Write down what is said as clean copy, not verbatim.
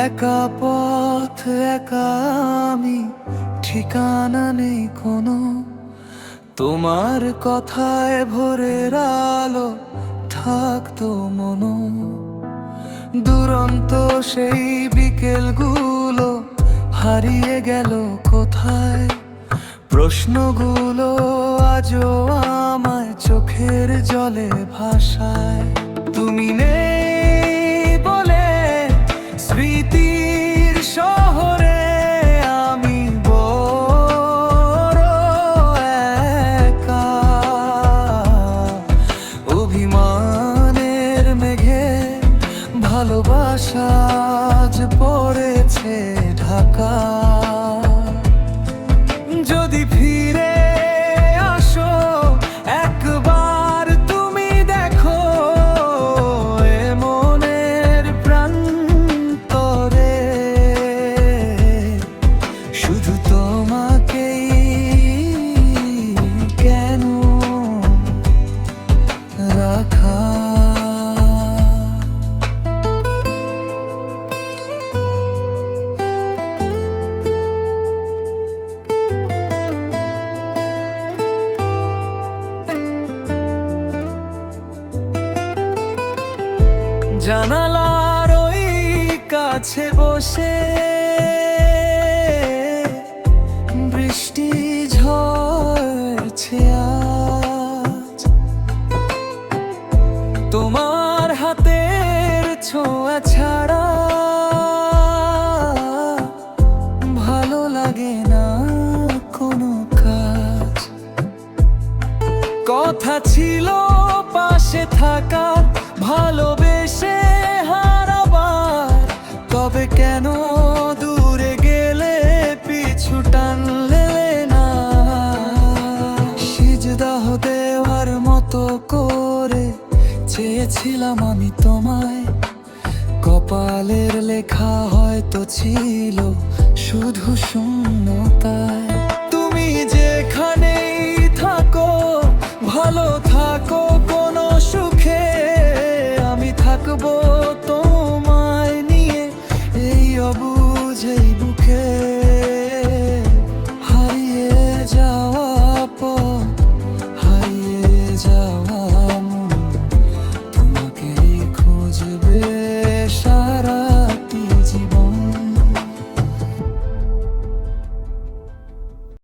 একা পথ একা আমি, ঠিকানা নেই কোনো। তোমার কথায় ভোরের আলো থাকতো মনো। দুরন্ত সেই বিকেলগুলো হারিয়ে গেল কোথায়? প্রশ্নগুলো আজও আমায় চোখের জলে ভাসায়। তুমি নেই বলে স্মৃতির শহরে আমি বড় একা। অভিমানের মেঘে ভালোবাসা আজ পড়েছে ঢাকা। যদি ফিরে আসো একবার তুমি দেখো এ মনের প্রান্তরে শুধু তোমাকেই কেন রাখা। জানালার ওই কাছে বসে বৃষ্টি ঝরছে আজ। তোমার হাতের ছোঁয়া ছাড়া ভালো লাগে না কোনো কাজ। কথা ছিল পাশে থাকা, ভালোবেসে হারাবার, তবে কেন দূরে গেলে পিছু টানলে না? সিজদাহ দেওয়ার মতো করে চেয়েছিলাম আমি তোমায়। কপালের লেখা হয়তো ছিল শুধু শূন্যতায়।